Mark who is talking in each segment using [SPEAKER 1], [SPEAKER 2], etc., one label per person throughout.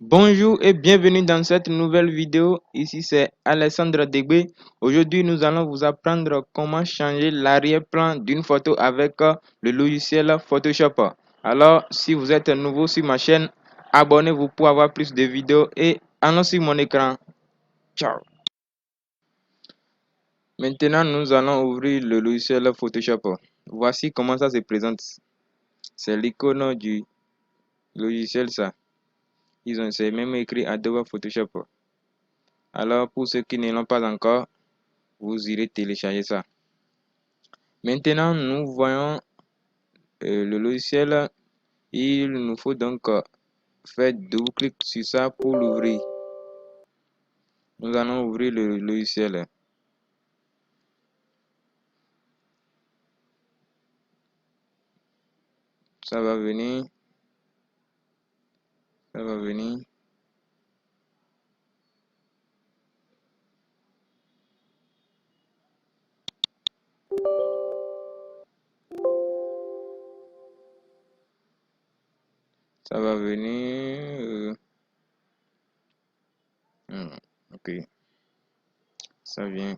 [SPEAKER 1] Bonjour et bienvenue dans cette nouvelle vidéo. Ici c'est Alessandre Degbe. Aujourd'hui nous allons vous apprendre comment changer l'arrière-plan d'une photo avec le logiciel Photoshop. Alors si vous êtes nouveau sur ma chaîne, abonnez-vous pour avoir plus de vidéos et allons sur mon écran. Ciao. Maintenant nous allons ouvrir le logiciel Photoshop. Voici comment ça se présente. C'est l'icône du logiciel ça. C'est même écrit Adobe Photoshop. Alors pour ceux qui ne l'ont pas encore, vous irez télécharger ça. Maintenant, nous voyons le logiciel. Il nous faut donc faire double-clic sur ça pour l'ouvrir. Nous allons ouvrir le logiciel. Ça va venir. Ça va venir. Ça va venir. Ok. Ça vient.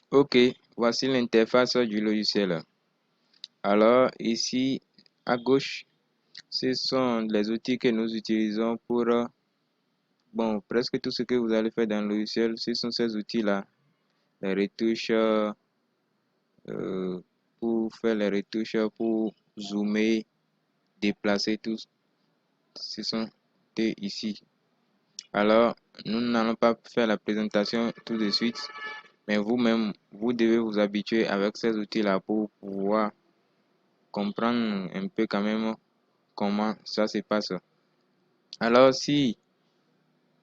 [SPEAKER 1] Ok. Voici l'interface du logiciel. Alors, ici, à gauche, ce sont les outils que nous utilisons pour... bon, presque tout ce que vous allez faire dans le logiciel, ce sont ces outils-là. Les retouches... pour faire les retouches, pour zoomer, déplacer tout, ce sont ici. Alors, nous n'allons pas faire la présentation tout de suite, mais vous-même, vous devez vous habituer avec ces outils-là pour pouvoir comprendre un peu quand même comment ça se passe. Alors, si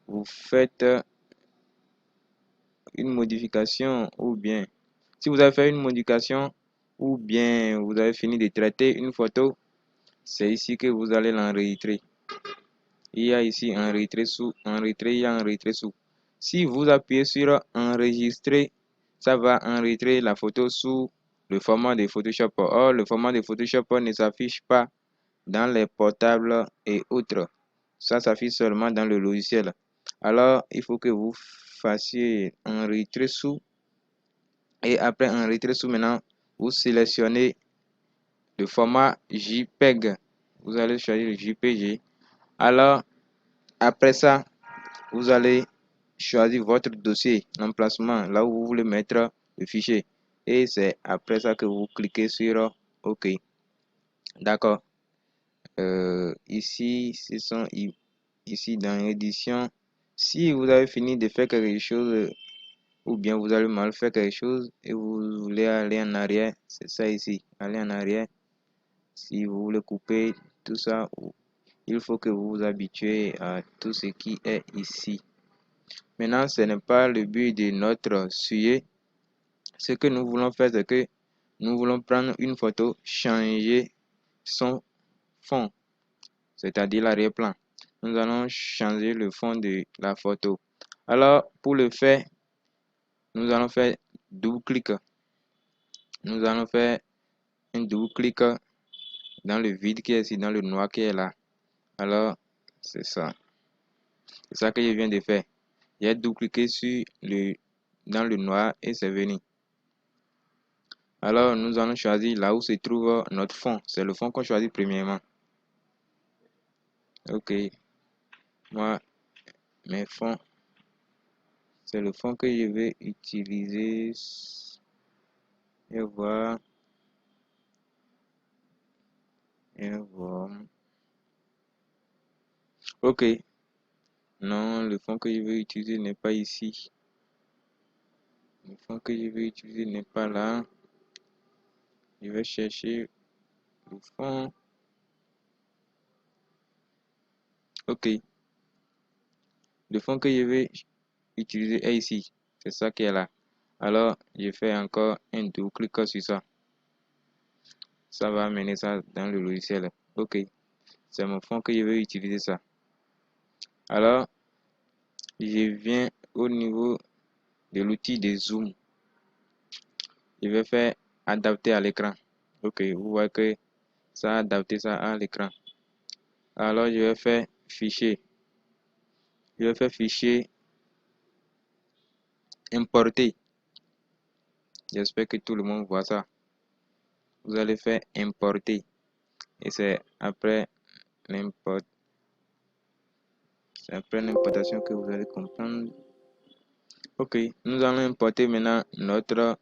[SPEAKER 1] vous faites une modification ou bien, si vous avez fait une modification ou bien vous avez fini de traiter une photo, c'est ici que vous allez l'enregistrer. Il y a ici un retrait sous, un retrait, il y a un retrait sous. Si vous appuyez sur enregistrer, ça va enregistrer la photo sous le format de Photoshop. Or, le format de Photoshop ne s'affiche pas dans les portables et autres. Ça s'affiche seulement dans le logiciel. Alors, il faut que vous fassiez un retrait sous. Et après un retrait sous, maintenant, vous sélectionnez le format JPEG. Vous allez choisir le JPG. Alors, après ça, vous allez choisir votre dossier, l'emplacement, là où vous voulez mettre le fichier. Et c'est après ça que vous cliquez sur OK. D'accord. Ici, ici dans édition. Si vous avez fini de faire quelque chose ou bien vous avez mal fait quelque chose et vous voulez aller en arrière, c'est ça ici. Aller en arrière. Si vous voulez couper tout ça, il faut que vous vous habituez à tout ce qui est ici. Maintenant, ce n'est pas le but de notre sujet. Ce que nous voulons faire, c'est que nous voulons prendre une photo, changer son fond, c'est-à-dire l'arrière-plan. Nous allons changer le fond de la photo. Alors, pour le faire, nous allons faire double-clic. Nous allons faire un double-clic dans le vide qui est ici, dans le noir qui est là. Alors, c'est ça. C'est ça que je viens de faire. J'ai double-cliqué dans le noir et c'est venu. Alors, nous allons choisir là où se trouve notre fond. C'est le fond qu'on choisit premièrement. Ok. Moi, mes fonds, c'est le fond que je vais utiliser. Et voir. Et voir. Ok. Non, le fond que je vais utiliser n'est pas ici. Le fond que je vais utiliser n'est pas là. Je vais chercher le fond. Ok. Le fond que je vais utiliser est ici. C'est ça qui est là. Alors, je fais encore un double clic sur ça. Ça va amener ça dans le logiciel. Ok. C'est mon fond que je vais utiliser ça. Alors, je viens au niveau de l'outil de zoom. Je vais faire adapter à l'écran. Ok, vous voyez que ça a adapté ça à l'écran. Alors, je vais faire fichier. Je vais faire fichier importer. J'espère que tout le monde voit ça. Vous allez faire importer. Et c'est après l'importation que vous allez comprendre. Ok, nous allons importer maintenant notre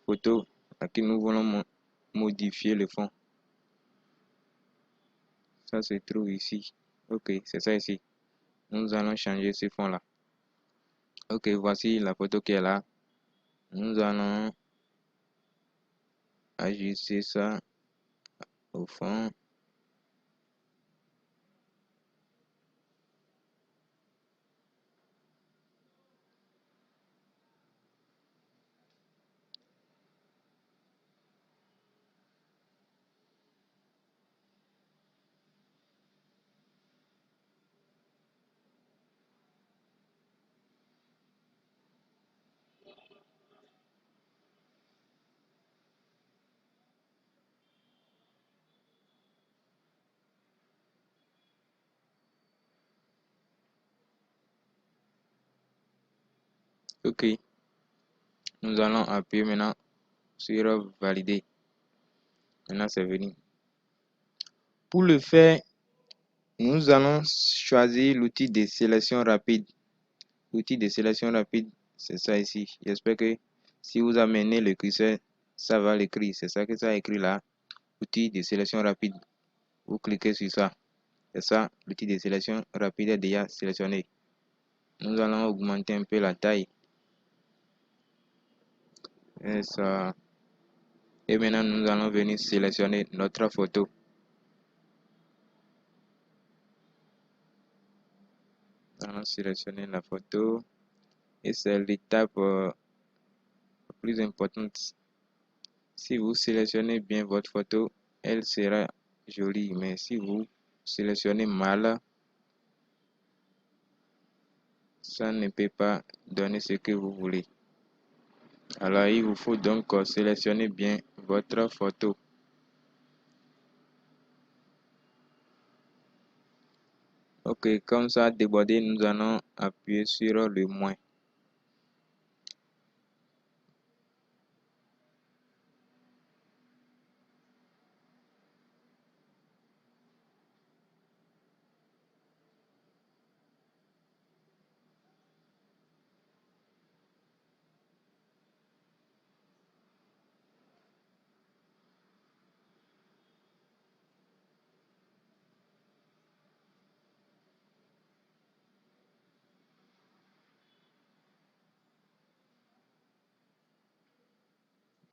[SPEAKER 1] photo à qui nous voulons modifier le fond. Ça se trouve ici. Ok, c'est ça ici. Nous allons changer ce fond là. Ok, voici la photo qui est là. Nous allons ajuster ça au fond. Ok, nous allons appuyer maintenant sur valider. Maintenant c'est venu. Pour le faire, nous allons choisir l'outil de sélection rapide. L'outil de sélection rapide, c'est ça ici. J'espère que si vous amenez le curseur, ça va l'écrire. C'est ça que ça écrit là. Outil de sélection rapide. Vous cliquez sur ça. C'est ça, l'outil de sélection rapide est déjà sélectionné. Nous allons augmenter un peu la taille. Et ça. Et maintenant, nous allons venir sélectionner notre photo. Nous allons sélectionner la photo. Et c'est l'étape plus importante. Si vous sélectionnez bien votre photo, elle sera jolie. Mais si vous sélectionnez mal, ça ne peut pas donner ce que vous voulez. Alors, il vous faut donc sélectionner bien votre photo. Ok, comme ça a débordé, nous allons appuyer sur le moins.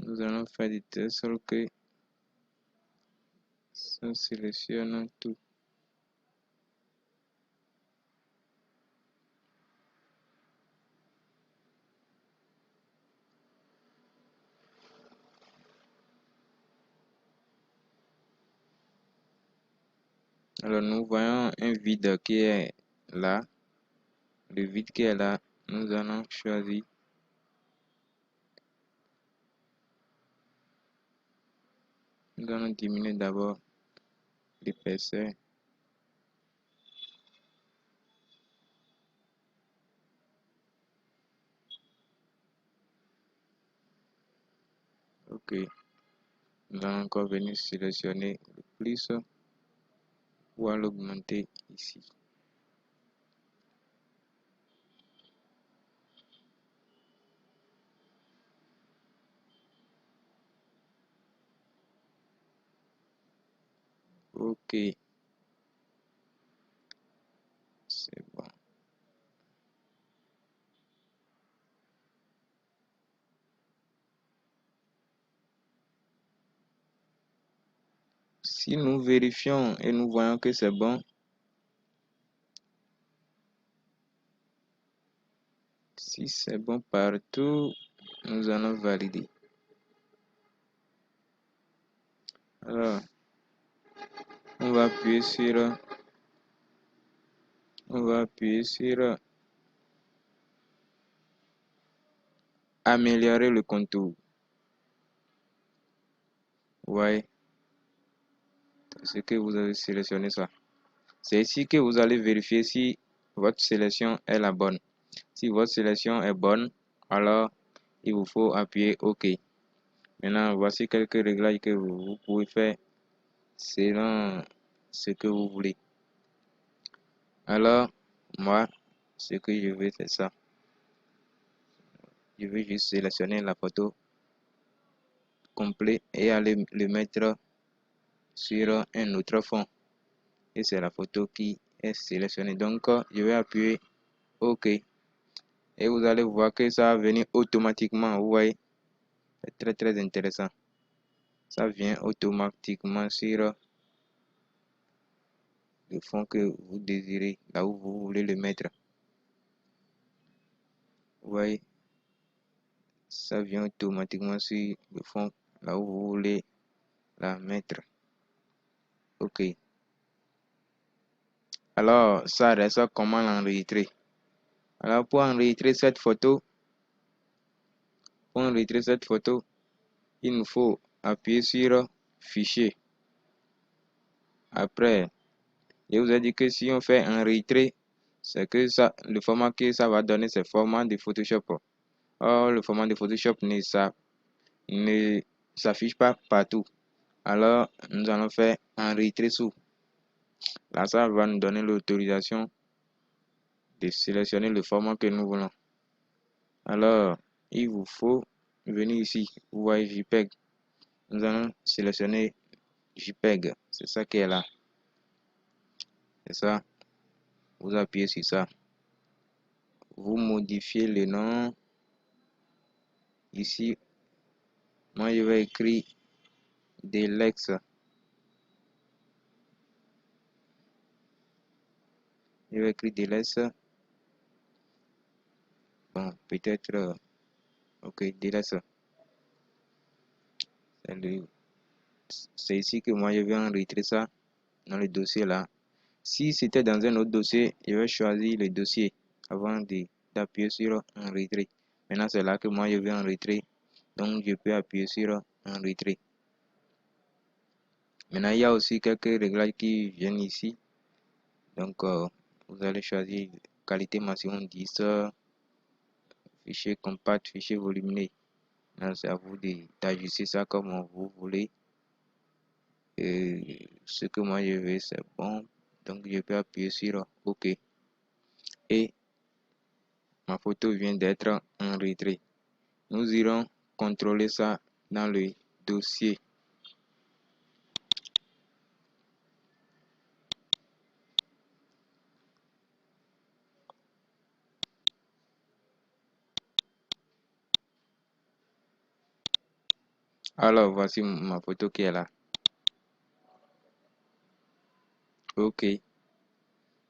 [SPEAKER 1] Nous allons faire des tests sur que ça sélectionne tout. Alors, nous voyons un vide qui est là. Le vide qui est là, nous allons choisir. Nous allons diminuer d'abord l'épaisseur. Ok. Nous allons encore venir sélectionner le plus ou à l'augmenter ici. Ok. C'est bon. Si nous vérifions et nous voyons que c'est bon, si c'est bon partout, nous allons valider. Alors, on va appuyer sur améliorer le contour. Vous voyez, c'est que vous avez sélectionné ça. C'est ici que vous allez vérifier si votre sélection est la bonne. Si votre sélection est bonne, alors il vous faut appuyer OK. Maintenant, voici quelques réglages que vous pouvez faire selon ce que vous voulez. Alors, moi, ce que je vais faire ça. Je vais juste sélectionner la photo complète et aller le mettre sur un autre fond. Et c'est la photo qui est sélectionnée. Donc, je vais appuyer OK. Et vous allez voir que ça va venir automatiquement. Vous voyez, c'est très intéressant. Ça vient automatiquement sur le fond que vous désirez, là où vous voulez le mettre. Vous voyez, ça vient automatiquement sur le fond, là où vous voulez la mettre. OK. Alors, ça reste comment l'enregistrer. Alors, pour enregistrer cette photo, il nous faut appuyer sur Fichier. Après, je vous ai dit que si on fait enregistrer, c'est que ça, le format que ça va donner, c'est format de Photoshop. Or, le format de Photoshop ne s'affiche pas partout. Alors, nous allons faire enregistrer sous. Là, ça va nous donner l'autorisation de sélectionner le format que nous voulons. Alors, il vous faut venir ici. Vous voyez JPEG. Nous allons sélectionner JPEG. C'est ça qui est là. C'est ça. Vous appuyez sur ça. Vous modifiez le nom. Ici, moi je vais écrire Delex. Je vais écrire Delex. Bon, peut-être. Ok, Delex. C'est ici que moi je vais enregistrer ça dans le dossier là. Si c'était dans un autre dossier, je vais choisir le dossier avant d'appuyer sur enregistrer. Maintenant, c'est là que moi je vais enregistrer. Donc, je peux appuyer sur enregistrer. Maintenant, il y a aussi quelques réglages qui viennent ici. Donc, vous allez choisir qualité maximum 10, fichier compact, fichier volumineux. C'est à vous d'ajuster ça comme vous voulez. Et ce que moi je veux, c'est bon. Donc, je peux appuyer sur OK. Et ma photo vient d'être enregistrée. Nous irons contrôler ça dans le dossier. Alors, voici ma photo qui est là. OK.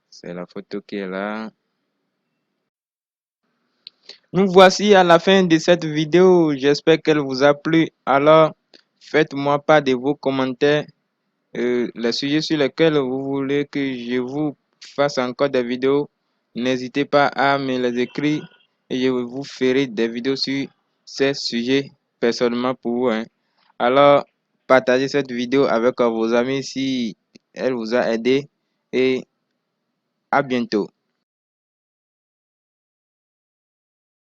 [SPEAKER 1] C'est la photo qui est là. Nous voici à la fin de cette vidéo. J'espère qu'elle vous a plu. Alors, faites-moi part de vos commentaires. Les sujets sur lesquels vous voulez que je vous fasse encore des vidéos. N'hésitez pas à me les écrire et je vous ferai des vidéos sur ces sujets personnellement pour vous, hein. Alors, partagez cette vidéo avec vos amis si elle vous a aidé et à bientôt.